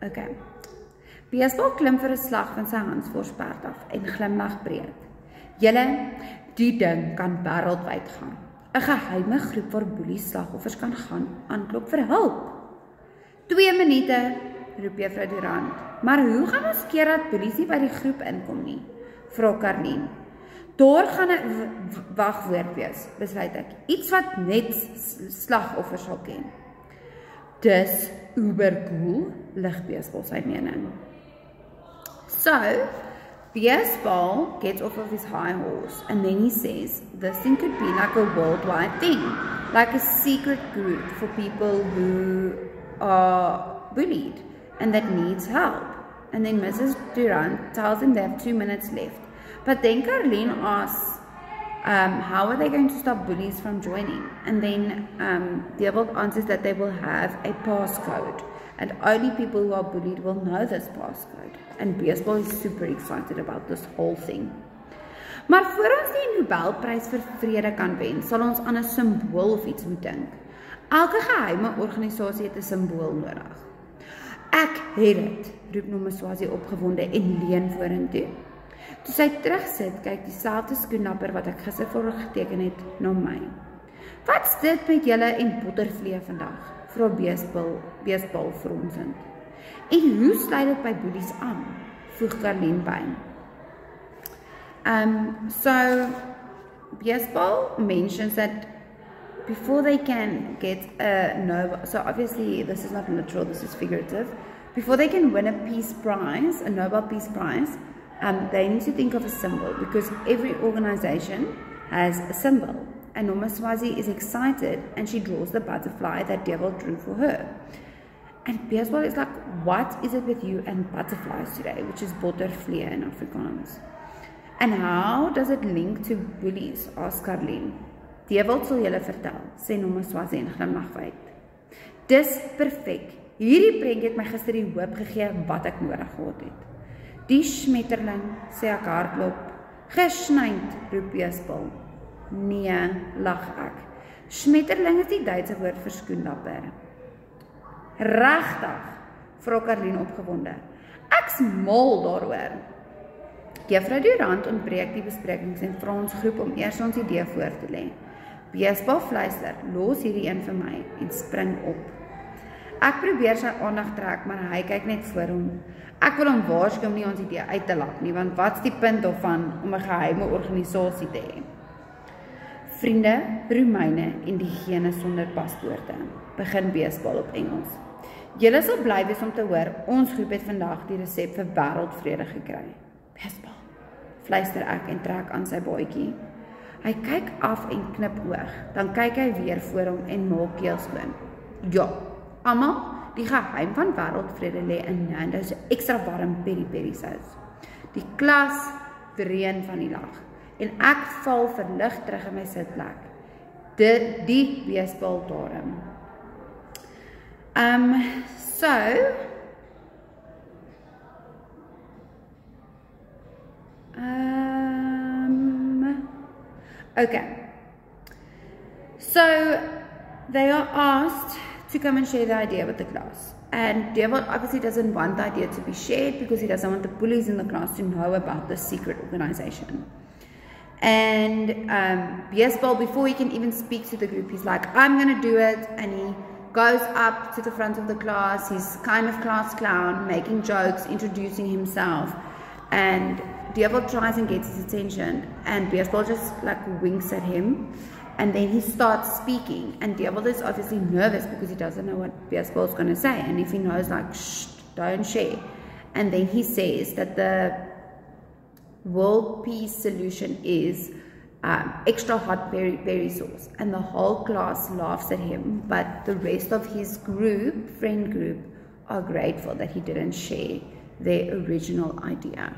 Okay. Baseball klim vir 'n slag van sy handsvoorsperd af en glimlag breed. Julle, die ding kan wêreldwyd gaan. 'n Geheime groep waar boelies slagoffers kan gaan aanklop vir hulp. 2 minute, roep Juffrou Durant. Maar hoe gaan ons keer dat boelies nie by die groep inkom nie? Vra Karlien. Daar gaan 'n wagwoord wees, besluit ek. Iets wat net slagoffers sal ken. Dis ubercool, lig Baseball sy mening. So, Baseball gets off of his high horse and then he says, this thing could be like a worldwide thing, like a secret group for people who are bullied and that needs help. And then Mrs. Durant tells him they have 2 minutes left. But then Karlien asks, how are they going to stop bullies from joining? And then Diebold answers that they will have a passcode. And only people who are bullied will know this passcode. And Baseball is super excited about this whole thing. Maar voor ons die Nobelprys vir vrede kan wen, sal ons aan 'n simbool of iets moet dink. Elke geheime organisasie het 'n simbool nodig. Ek het dit, roep Nomaswazi opgewonde en leun vorentoe. Toe sy terugsit, kyk dieselfde skoenlapper wat ek gister vir haar geteken het na my. Wat's dit met julle en bottervlee vandag? Vra Baseball fronsend. En hoe sluit dit by boelies aan? Voeg Karlien by. So Baseball mentions that before they can get a Nobel, so obviously this is not literal, this is figurative. Before they can win a peace prize, a Nobel Peace Prize, they need to think of a symbol because every organization has a symbol. And Nomaswazi is excited and she draws the butterfly that Diebold drew for her. And Baseball is like, what is it with you and butterflies today? Which is bottervlee in Afrikaans. And how does it link to bullies? Asks Karlien. Diebold sal julle vertel, sê Nomaswazi en glimlag wyd. Dis perfek. Hierdie prentjie het my gister die hoop gegee wat ek nodig gehad het. Die smetterling, sê ek hardloop. Gesnynd, roep Baseball. Nee, lag ek. Smetterling is die Duitse woord vir skoenlapper. Regtig, vra Karlien opgewonde. Ek's mal daaroor. Juffrou Durant ontbreek die besprekings en vra ons groep om eers ons idee voor te lê. Baseball fluister, los hierdie een vir my en spring op. Ek probeer sy aandag trek, maar hy kyk net voor hom. Ek wil hom waarsku om nie ons idee uit te lap nie, want wat's die punt daarvan om 'n geheime organisasie te hê? Vriende, Romeine en diegene sonder paspoorte, begin Baseball op Engels. Julle sal bly wees om te hoor, ons groep het vandag die resep vir wêreldvrede gekry. Baseball, fluister ek en trek aan sy baadjie. Hy kyk af en knip oog, dan kyk hy weer voor hom en maak keel skoon. Ja, almal, die geheim van wêreldvrede lê in Nando se ekstra warm peri-peri sous. Die klas dreun van die lag en ek val verlig terug in my sitplek. Die Baseball daarom. Okay. So they are asked to come and share the idea with the class. And Diebold obviously doesn't want the idea to be shared because he doesn't want the bullies in the class to know about this secret organization. And Baseball, before he can even speak to the group, he's like, I'm going to do it. And he goes up to the front of the class. He's kind of class clown, making jokes, introducing himself. And Diebold tries and gets his attention. And Baseball just like winks at him. And then he starts speaking. And Diebold is obviously nervous because he doesn't know what Baseball is going to say. And if he knows, like, shh, don't share. And then he says that the world peace solution is extra hot peri-peri sauce. And the whole class laughs at him. But the rest of his group, friend group, are grateful that he didn't share their original idea.